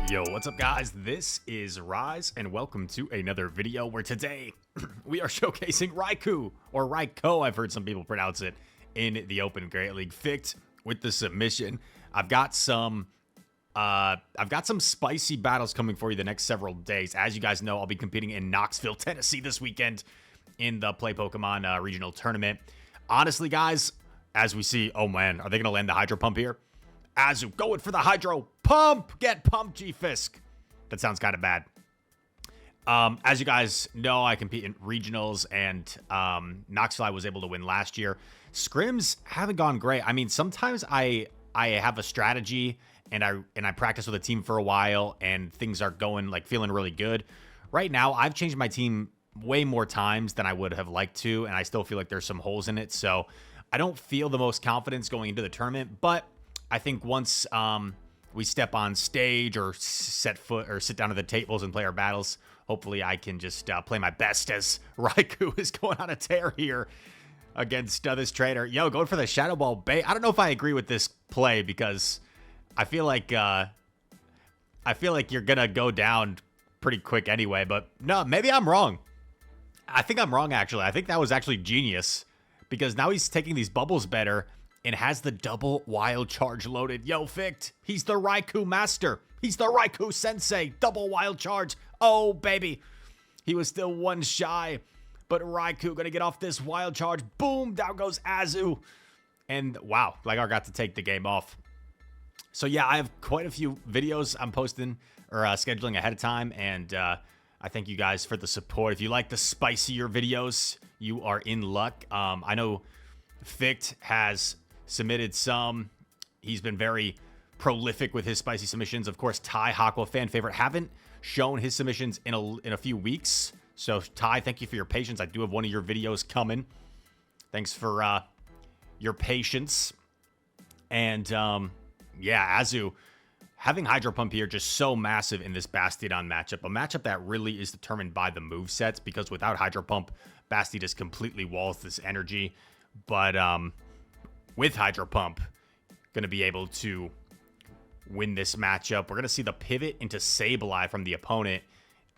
Yo, what's up guys? This is Rise and welcome to another video where today we are showcasing Raikou, or Raikou, I've heard some people pronounce it, in the Open Great League. Ficked with the submission. I've got some spicy battles coming for you the next several days. As you guys know, I'll be competing in Knoxville, Tennessee this weekend in the Play Pokemon regional tournament. Honestly, guys, as we see, oh man, are they going to land the Hydro Pump here? Azu, going for the Hydro Pump! Get pumped, G-Fisk! That sounds kind of bad. As you guys know, I compete in regionals, and Knoxville I was able to win last year. Scrims haven't gone great. I mean, sometimes I have a strategy, and I practice with a team for a while, and things are going, like, feeling really good. Right now, I've changed my team way more times than I would have liked to, and I still feel like there's some holes in it, so I don't feel the most confidence going into the tournament, but I think once we step on stage or set foot or sit down at the tables and play our battles, hopefully I can just play my best as Raikou is going on a tear here against this trainer. Yo, going for the Shadow Ball bait. I don't know if I agree with this play because I feel like you're gonna go down pretty quick anyway. But no, maybe I'm wrong. I think I'm wrong actually. I think that was actually genius because now he's taking these bubbles better and has the double wild charge loaded. Yo, Ficked, he's the Raikou master. He's the Raikou sensei. Double wild charge. Oh, baby. He was still one shy, but Raikou gonna get off this wild charge. Boom, down goes Azu. And wow, Glar got to take the game off. So yeah, I have quite a few videos I'm posting or scheduling ahead of time, and I thank you guys for the support. If you like the spicier videos, you are in luck. I know Ficked has submitted some. He's been very prolific with his spicy submissions. Of course, Ty, Hawkwell, fan favorite, haven't shown his submissions in a few weeks. So Ty, thank you for your patience. I do have one of your videos coming. Thanks for your patience. And yeah, Azu, having Hydro Pump here just so massive in this Bastiodon matchup. A matchup that really is determined by the movesets, because without Hydro Pump, Basti just completely walls this energy. But with Hydro Pump, going to be able to win this matchup. We're going to see the pivot into Sableye from the opponent,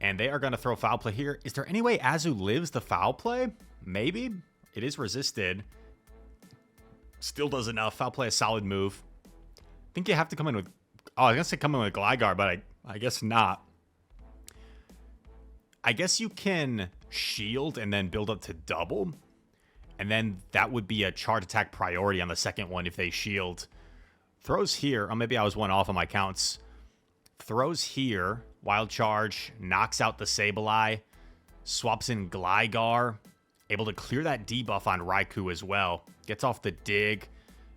and they are going to throw Foul Play here. Is there any way Azu lives the Foul Play? Maybe. It is resisted. Still does enough. Foul Play, a solid move. I think you have to come in with... Oh, I was going to say come in with Gligar, but I guess not. I guess you can shield and then build up to double. And then that would be a charge attack priority on the second one if they shield. Throws here. Oh, maybe I was one off on my counts. Throws here. Wild Charge. Knocks out the Sableye. Swaps in Gligar. Able to clear that debuff on Raikou as well. Gets off the dig.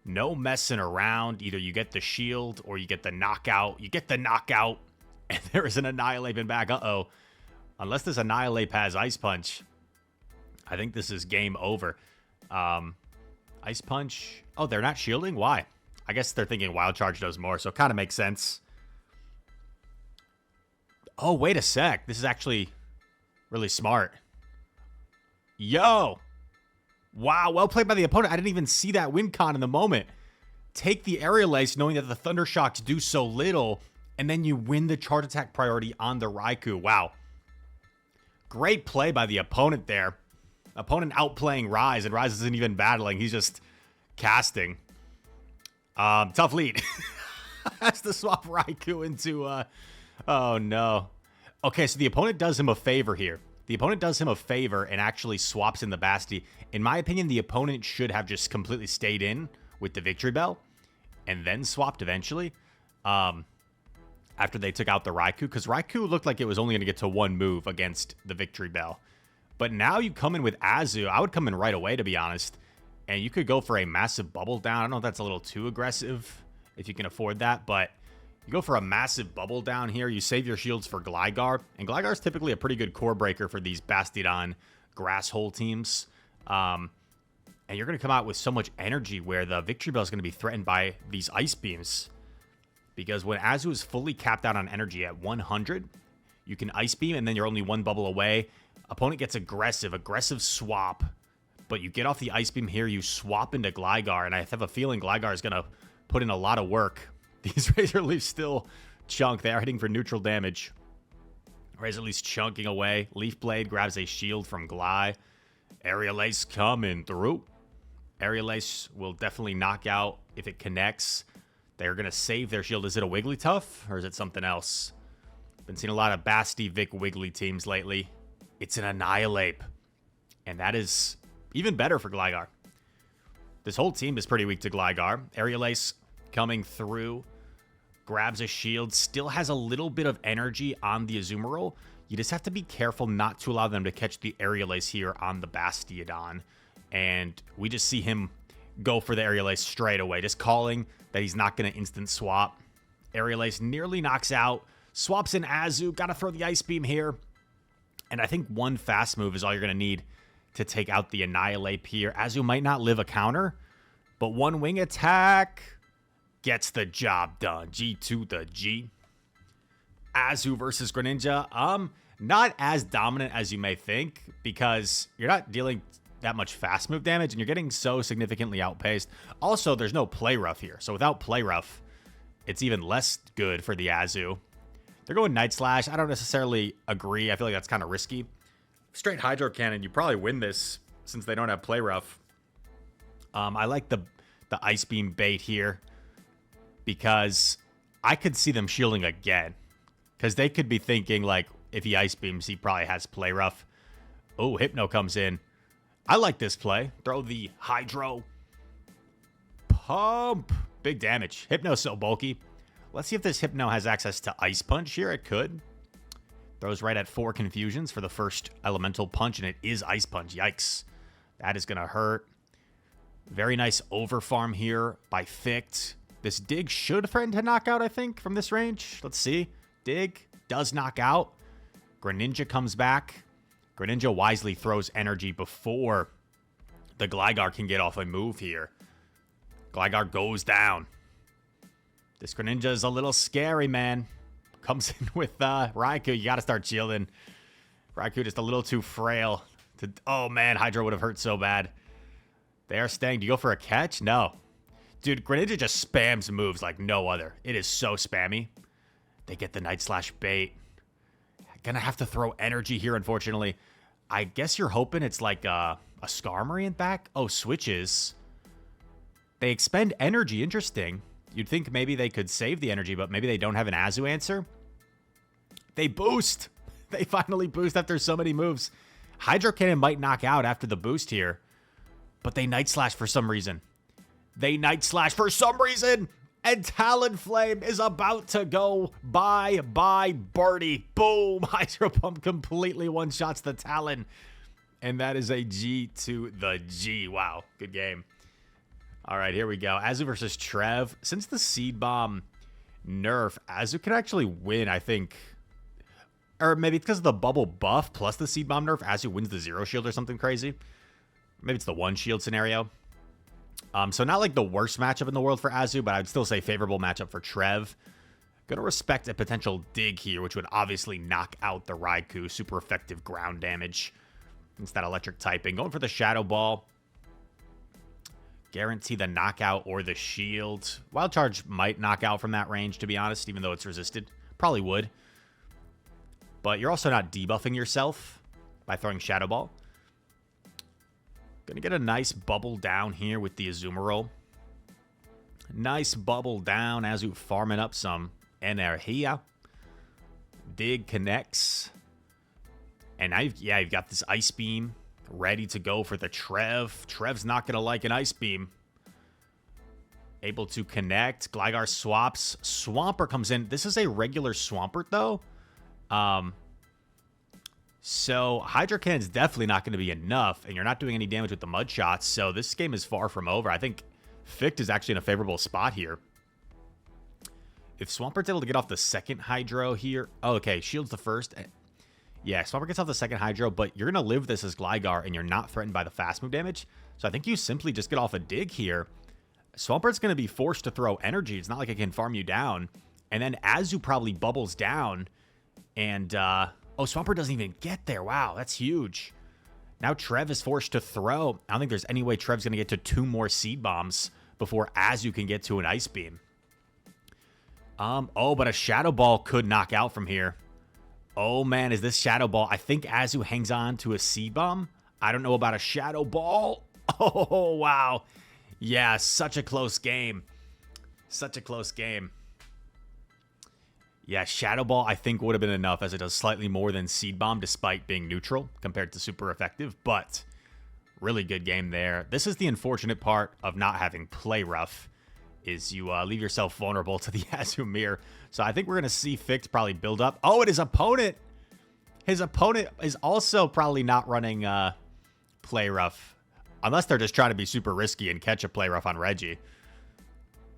No messing around. Either you get the shield or you get the knockout. You get the knockout. And there is an Annihilate in back. Uh-oh. Unless this Annihilate has Ice Punch, I think this is game over. Ice Punch. Oh, they're not shielding? Why? I guess they're thinking Wild Charge does more, so it kind of makes sense. Oh, wait a sec. This is actually really smart. Yo! Wow, well played by the opponent. I didn't even see that win con in the moment. Take the Aerial Ace knowing that the Thunder Shocks do so little, and then you win the charge attack priority on the Raikou. Wow. Great play by the opponent there. Opponent outplaying Rise, and Rise isn't even battling. He's just casting. Tough lead. Has to swap Raikou into... oh, no. Okay, so the opponent does him a favor here. The opponent does him a favor and actually swaps in the Basti. In my opinion, the opponent should have just completely stayed in with the Victory Bell and then swapped eventually after they took out the Raikou, because Raikou looked like it was only going to get to one move against the Victory Bell. But now you come in with Azu. I would come in right away, to be honest. And you could go for a massive bubble down. I don't know if that's a little too aggressive, if you can afford that. But you go for a massive bubble down here. You save your shields for Gligar. And Gligar is typically a pretty good core breaker for these Bastiodon grass hole teams. And you're going to come out with so much energy where the Victory Bell is going to be threatened by these Ice Beams. Because when Azu is fully capped out on energy at 100, you can Ice Beam, and then you're only one bubble away. Opponent gets aggressive swap, but you get off the Ice Beam here, you swap into Gligar, and I have a feeling Gligar is going to put in a lot of work. These Razor Leafs still chunk. They are hitting for neutral damage. Or is at least chunking away. Leaf Blade grabs a shield from Glar. Aerial Ace coming through. Aerial Ace will definitely knock out if it connects. They're going to save their shield. Is it a Wigglytuff or is it something else? Been seeing a lot of Basti Vic Wiggly teams lately. It's an Annihilate. And that is even better for Gligar. This whole team is pretty weak to Gligar. Aerial Ace coming through. Grabs a shield. Still has a little bit of energy on the Azumarill. You just have to be careful not to allow them to catch the Aerial Ace here on the Bastiodon. And we just see him go for the Aerial Ace straight away. Just calling that he's not going to instant swap. Aerial Ace nearly knocks out. Swaps in Azu. Got to throw the Ice Beam here. And I think one fast move is all you're going to need to take out the Annihilate here. Azu might not live a counter, but one wing attack gets the job done. G to the G. Azu versus Greninja. Not as dominant as you may think because you're not dealing that much fast move damage and you're getting so significantly outpaced. Also, there's no Play Rough here. So without Play Rough, it's even less good for the Azu. They're going Night Slash. I don't necessarily agree. I feel like that's kind of risky. Straight Hydro Cannon, you probably win this since they don't have Play Rough. I like the Ice Beam bait here because I could see them shielding again. Because they could be thinking, like, if he Ice Beams, he probably has Play Rough. Oh, Hypno comes in. I like this play. Throw the Hydro. Pump. Big damage. Hypno's so bulky. Let's see if this Hypno has access to Ice Punch here. It could. Throws right at 4 confusions for the first elemental punch, and it is Ice Punch. Yikes. That is going to hurt. Very nice overfarm here by Ficht. This Dig should threaten to knock out, I think, from this range. Let's see. Dig does knock out. Greninja comes back. Greninja wisely throws energy before the Gligar can get off a move here. Gligar goes down. This Greninja is a little scary, man. Comes in with Raikou. You got to start shielding. Raikou just a little too frail. Oh, man. Hydro would have hurt so bad. They are staying. Do you go for a catch? No. Dude, Greninja just spams moves like no other. It is so spammy. They get the Night Slash bait. Gonna have to throw energy here, unfortunately. I guess you're hoping it's like a Skarmory back. Oh, switches. They expend energy. Interesting. You'd think maybe they could save the energy, but maybe they don't have an Azu answer. They boost. They finally boost after so many moves. Hydro Cannon might knock out after the boost here, but they Night Slash for some reason. They Night Slash for some reason, and Talonflame is about to go bye-bye birdie. Boom! Hydro Pump completely one-shots the Talon, and that is a G to the G. Wow, good game. All right, here we go. Azu versus Trev. Since the Seed Bomb nerf, Azu can actually win, I think. Or maybe because of the bubble buff plus the Seed Bomb nerf, Azu wins the Zero Shield or something crazy. Maybe it's the One Shield scenario. So not like the worst matchup in the world for Azu, but I'd still say favorable matchup for Trev. Gonna respect a potential Dig here, which would obviously knock out the Raikou. Super effective ground damage. It's that electric typing. Going for the Shadow Ball. Guarantee the knockout or the shield. Wild Charge might knock out from that range, to be honest, even though it's resisted. Probably would. But you're also not debuffing yourself by throwing Shadow Ball. Gonna get a nice bubble down here with the Azumarill. Nice bubble down. Azu farming up some Energia. Dig connects. And you've got this Ice Beam ready to go for the Trev. Trev's not going to like an Ice Beam. Able to connect. Gligar swaps. Swampert comes in. This is a regular Swampert, though. So Hydro Cannon's definitely not going to be enough, and you're not doing any damage with the Mud Shots, so this game is far from over. I think Ficht is actually in a favorable spot here. If Swampert's able to get off the second Hydro here... Oh, okay, shields the first... Yeah, Swampert gets off the second Hydro, but you're going to live this as Gligar, and you're not threatened by the fast move damage. So I think you simply just get off a Dig here. Swampert's going to be forced to throw energy. It's not like it can farm you down. And then Azu probably bubbles down. And, oh, Swampert doesn't even get there. Wow, that's huge. Now Trev is forced to throw. I don't think there's any way Trev's going to get to 2 more Seed Bombs before Azu can get to an Ice Beam. Oh, but a Shadow Ball could knock out from here. Oh, man, is this Shadow Ball? I think Azu hangs on to a Seed Bomb. I don't know about a Shadow Ball. Oh, wow. Yeah, such a close game. Such a close game. Yeah, Shadow Ball, I think, would have been enough, as it does slightly more than Seed Bomb, despite being neutral compared to super effective. But really good game there. This is the unfortunate part of not having Play Rough, is you leave yourself vulnerable to the Azumir. So I think we're going to see Ficht probably build up. Oh, and his opponent is also probably not running Play Rough, unless they're just trying to be super risky and catch a Play Rough on Reggie.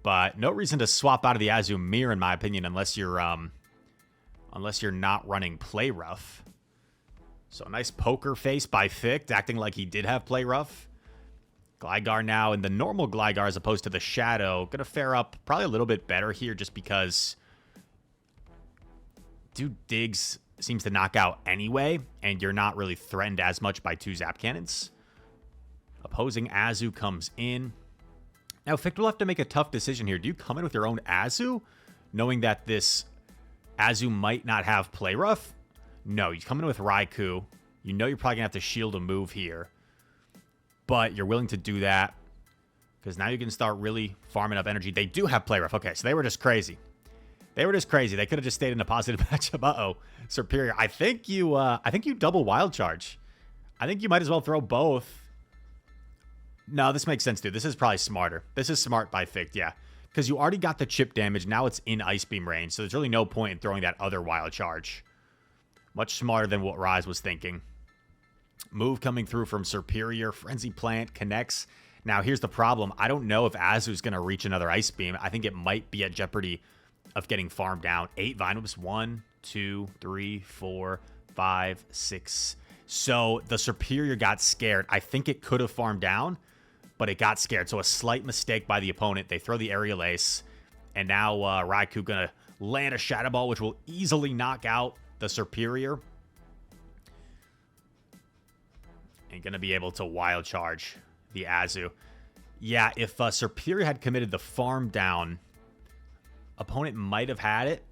But no reason to swap out of the Azumir, in my opinion, unless you're not running Play Rough. So nice poker face by Ficht, acting like he did have Play Rough. Gligar now in the normal Gligar as opposed to the Shadow. Gonna fare up probably a little bit better here just because Dude Diggs seems to knock out anyway, and you're not really threatened as much by 2 Zap Cannons. Opposing Azu comes in. Now, Ficht will have to make a tough decision here. Do you come in with your own Azu, knowing that this Azu might not have Play Rough? No, you come in with Raikou. You know you're probably going to have to shield a move here. But you're willing to do that because now you can start really farming up energy. They do have Play Rough. Okay, so they were just crazy. They were just crazy. They could have just stayed in a positive matchup. Uh-oh. Superior. I think you double Wild Charge. I think you might as well throw both. No, this makes sense, dude. This is probably smarter. This is smart by Ficht, yeah. Because you already got the chip damage. Now it's in Ice Beam range, so there's really no point in throwing that other Wild Charge. Much smarter than what Rise was thinking. Move coming through from Superior. Frenzy Plant connects. Now, here's the problem. I don't know if Azu's going to reach another Ice Beam. I think it might be at jeopardy of getting farmed down. 8 Vine Whips. 1, 2, 3, 4, 5, 6. So the Superior got scared. I think it could have farmed down, but it got scared. So a slight mistake by the opponent. They throw the Aerial Ace, and now Raikou going to land a Shadow Ball, which will easily knock out the Superior. And going to be able to Wild Charge the Azu. Yeah, if Superior had committed the farm down, opponent might have had it.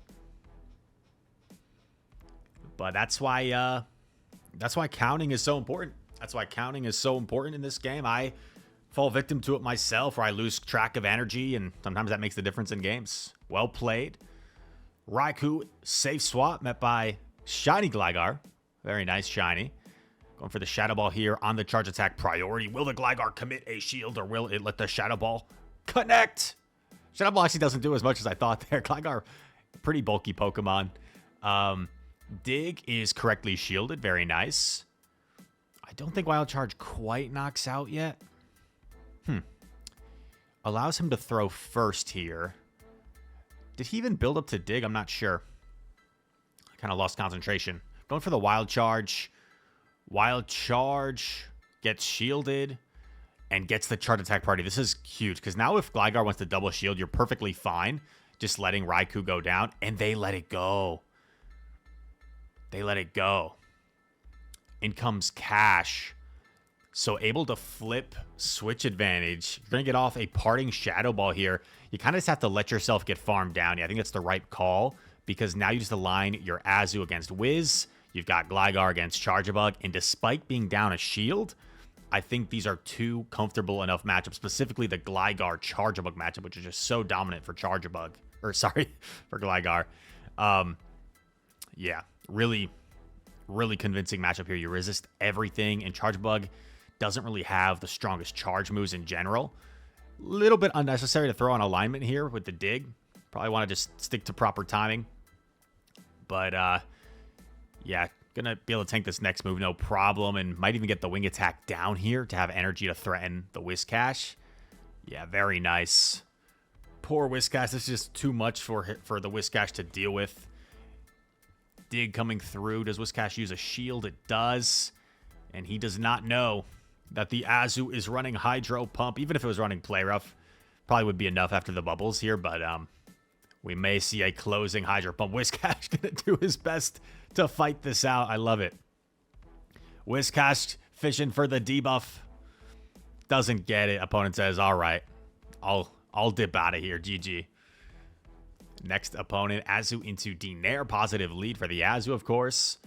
But that's why counting is so important. That's why counting is so important in this game. I fall victim to it myself, where I lose track of energy, and sometimes that makes the difference in games. Well played. Raikou, safe swap, met by Shiny Gligar. Very nice, Shiny. Going for the Shadow Ball here on the charge attack priority. Will the Gligar commit a shield, or will it let the Shadow Ball connect? Shadow Ball actually doesn't do as much as I thought there. Gligar, pretty bulky Pokemon. Dig is correctly shielded. Very nice. I don't think Wild Charge quite knocks out yet. Allows him to throw first here. Did he even build up to Dig? I'm not sure. I kind of lost concentration. Going for the Wild Charge. Wild Charge gets shielded and gets the charge attack party. This is huge because now if Gligar wants to double shield, you're perfectly fine just letting Raikou go down, and they let it go. They let it go. In comes Cash. So able to flip switch advantage. You're going to get off a parting Shadow Ball here. You kind of just have to let yourself get farmed down. Yeah, I think that's the right call because now you just align your Azu against Wiz. You've got Gligar against Charjabug. And despite being down a shield, I think these are 2 comfortable enough matchups, specifically the Gligar Charjabug matchup, which is just so dominant for Charjabug. Or sorry, for Gligar. Yeah, really convincing matchup here. You resist everything, and Charjabug doesn't really have the strongest charge moves in general. Little bit unnecessary to throw on alignment here with the Dig. Probably want to just stick to proper timing. But, yeah, gonna be able to tank this next move, no problem, and might even get the Wing Attack down here to have energy to threaten the Whiscash. Yeah, very nice. Poor Whiscash. This is just too much for the Whiscash to deal with. Dig coming through. Does Whiscash use a shield? It does. And he does not know that the Azu is running Hydro Pump. Even if it was running Play Rough, probably would be enough after the bubbles here. But we may see a closing Hydro Pump. Whiscash going to do his best to fight this out. I love it. Whiscash fishing for the debuff. Doesn't get it. Opponent says, all right, I'll dip out of here. GG. Next opponent, Azu into Daire. Positive lead for the Azu, of course.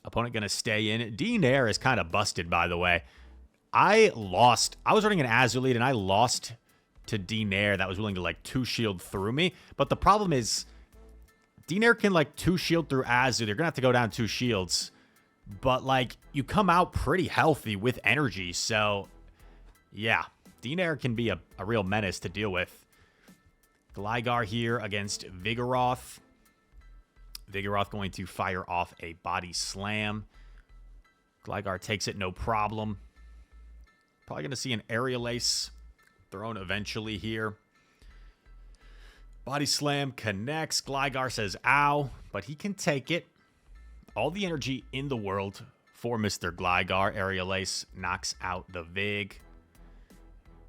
Opponent going to stay in. Daire is kind of busted, by the way. I was running an Azu lead, and I lost to Daire that was willing to, like, 2-shield through me. But the problem is, Daire can, like, 2-shield through Azu. They're going to have to go down 2 shields. But, like, you come out pretty healthy with energy. So, yeah, Daire can be a real menace to deal with. Gligar here against Vigoroth. Vigoroth going to fire off a body slam. Gligar takes it, no problem. Probably going to see an Aerial Ace thrown eventually here. Body slam connects. Gligar says, ow, but he can take it. All the energy in the world for Mr. Gligar. Aerial Ace knocks out the Vig.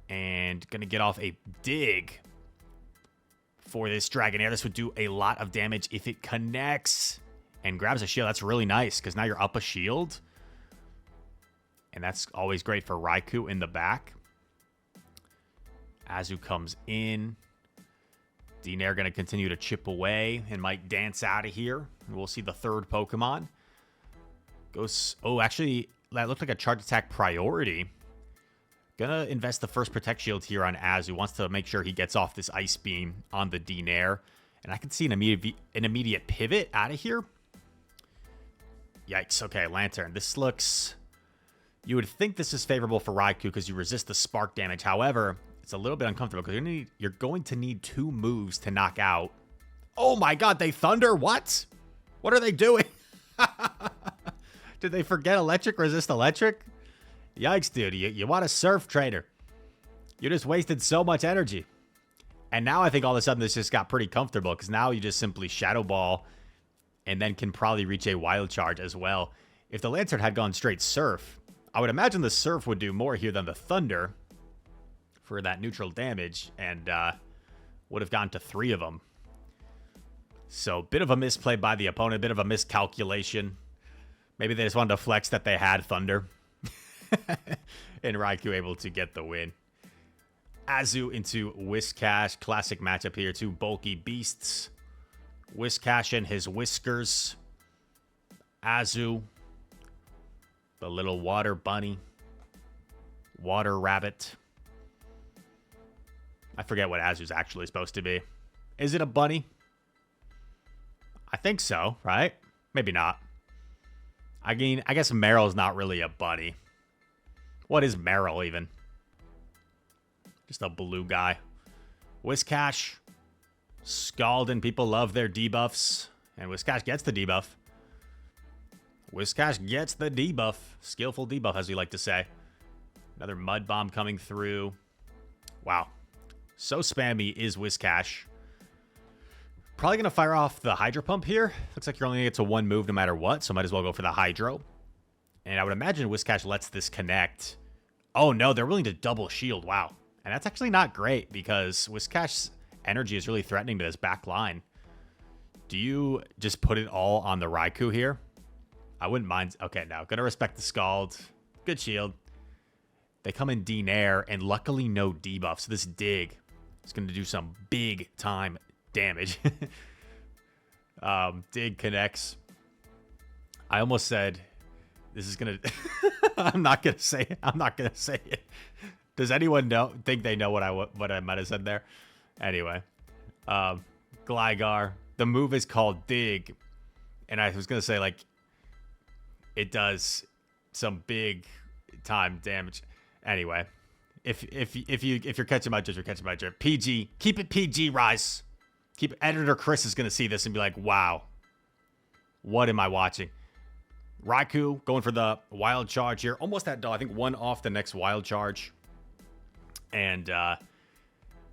And going to get off a dig for this Dragonair. This would do a lot of damage if it connects and grabs a shield. That's really nice because now you're up a shield. And that's always great for Raikou in the back. Azu comes in. Daire going to continue to chip away and might dance out of here. We'll see the third Pokemon. Goes. Oh, actually, that looked like a charge attack priority. Gonna invest the first Protect Shield here on Azu. Wants to make sure he gets off this Ice Beam on the Daire. And I can see an immediate pivot out of here. Yikes. Okay, Lantern. This looks... You would think this is favorable for Raikou because you resist the spark damage. However, it's a little bit uncomfortable because you're going to need 2 moves to knock out. Oh my god, they Thunder? What? What are they doing? Did they forget electric, resist electric? Yikes, dude. You want to surf, trader. You just wasted so much energy. And now I think all of a sudden this just got pretty comfortable because now you just simply Shadow Ball and then can probably reach a Wild Charge as well. If the Lantern had gone straight Surf, I would imagine the Surf would do more here than the Thunder for that neutral damage and would have gone to 3 of them. So, bit of a misplay by the opponent, bit of a miscalculation. Maybe they just wanted to flex that they had Thunder. And Raikou able to get the win. Azu into Whiscash. Classic matchup here. 2 bulky beasts. Whiscash and his whiskers. Azu, the little water bunny. Water rabbit. I forget what Azu's actually supposed to be. Is it a bunny? I think so, right? Maybe not. I mean, I guess Meryl's not really a bunny. What is Meryl even? Just a blue guy. Whiscash. Scalding. People love their debuffs. And Whiscash gets the debuff. Whiscash gets the debuff. Skillful debuff, as we like to say. Another Mud Bomb coming through. Wow. So spammy is Whiscash. Probably going to fire off the Hydro Pump here. Looks like you're only going to get to 1 move no matter what, so might as well go for the Hydro. And I would imagine Whiscash lets this connect. Oh, no, they're willing to double shield. Wow. And that's actually not great because Whiscash's energy is really threatening to this back line. Do you just put it all on the Raikou here? I wouldn't mind. Okay, no. Going to respect the Scald. Good shield. They come in Daire, and luckily no debuff. So this dig is going to do some big time damage. Dig connects. I almost said this is going to... I'm not going to say it. I'm not going to say it. Does anyone think they know what I might have said there? Anyway. Gligar. The move is called Dig. And I was going to say, like, it does some big time damage. Anyway. If you're catching my drift, you're catching my drift. PG. Keep it PG, Rise. Editor Chris is going to see this and be like, wow. What am I watching? Raikou going for the Wild Charge here. Almost at, I think, 1 off the next Wild Charge. And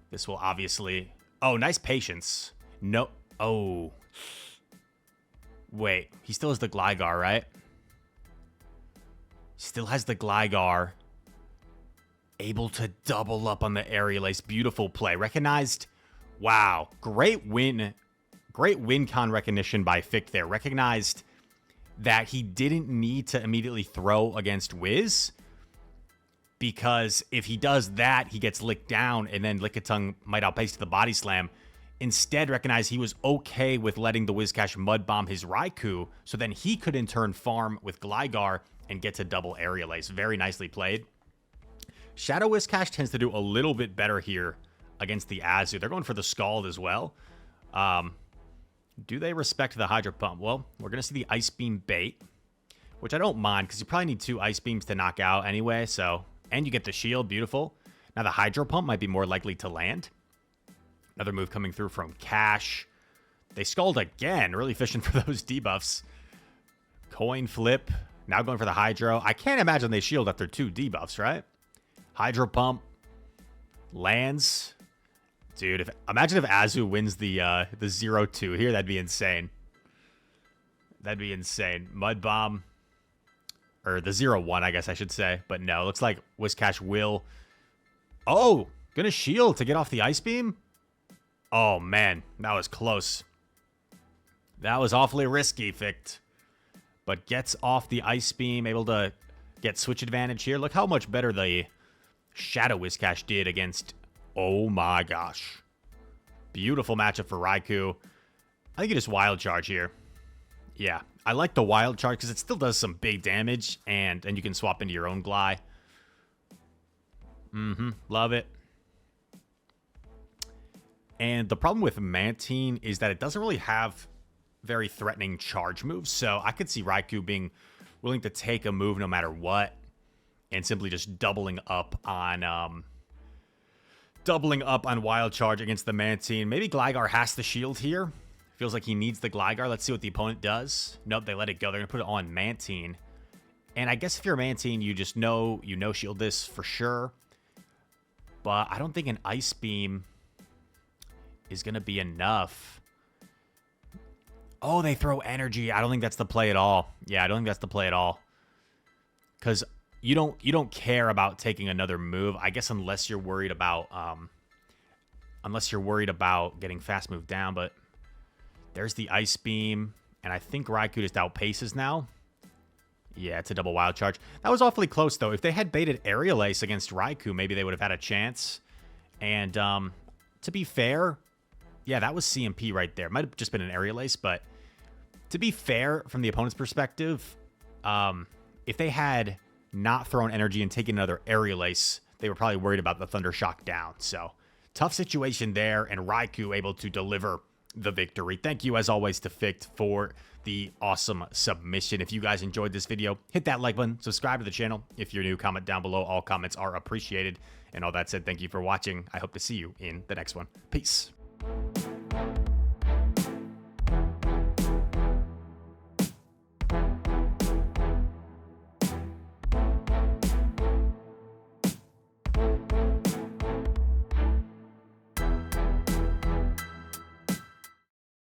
this will obviously... Oh, nice patience. No. Oh. Wait. He still has the Gligar, right? Still has the Gligar. Able to double up on the Aerial Ace. Beautiful play. Recognized. Wow. Great win. Great win con recognition by Fick there. Recognized that he didn't need to immediately throw against Wiz because if he does that, he gets licked down, and then Lickitung might outpace to the body slam. Instead, recognize he was okay with letting the Whiscash mud bomb his Raikou, so then he could in turn farm with Gligar and get to double Aerial Ace. Very nicely played. Shadow Whiscash tends to do a little bit better here against the Azu. They're going for the Scald as well. Do they respect the Hydro Pump? Well, we're going to see the Ice Beam bait, which I don't mind because you probably need 2 Ice Beams to knock out anyway, so... And you get the shield, beautiful. Now the Hydro Pump might be more likely to land. Another move coming through from Cash. They Scald again, really fishing for those debuffs. Coin Flip, now going for the Hydro. I can't imagine they shield after 2 debuffs, right? Hydro Pump lands. Dude, imagine if Azu wins the 0-2 here, that'd be insane. That'd be insane. Mud Bomb. Or the 0-1, I guess I should say. But no, looks like Whiscash will... Oh! Gonna shield to get off the Ice Beam? Oh, man. That was close. That was awfully risky, Ficht. But gets off the Ice Beam. Able to get switch advantage here. Look how much better the Shadow Whiscash did against... Oh, my gosh. Beautiful matchup for Raikou. I think it is Wild Charge here. Yeah. I like the Wild Charge because it still does some big damage, and you can swap into your own Gly. Love it. And the problem with Mantin is that it doesn't really have very threatening charge moves, so I could see Raikou being willing to take a move no matter what, and simply just doubling up on Wild Charge against the Mantin. Maybe Gligar has the shield here. Feels like he needs the Gligar. Let's see what the opponent does. Nope, they let it go. They're going to put it on Mantin. And I guess if you're Mantin, you just know, shield this for sure. But I don't think an Ice Beam is going to be enough. Oh, they throw energy. I don't think that's the play at all. Yeah, I don't think that's the play at all. Because you don't care about taking another move. I guess unless you're worried about getting fast moved down, but there's the Ice Beam, and I think Raikou just outpaces now. Yeah, it's a double Wild Charge. That was awfully close, though. If they had baited Aerial Ace against Raikou, maybe they would have had a chance. And to be fair, yeah, that was CMP right there. Might have just been an Aerial Ace, but to be fair, from the opponent's perspective, if they had not thrown energy and taken another Aerial Ace, they were probably worried about the Thunder Shock down. So, tough situation there, and Raikou able to deliver the victory. Thank you, as always, to Ficht for the awesome submission. If you guys enjoyed this video, hit that like button, subscribe to the channel. If you're new, comment down below. All comments are appreciated. And all that said, thank you for watching. I hope to see you in the next one. Peace.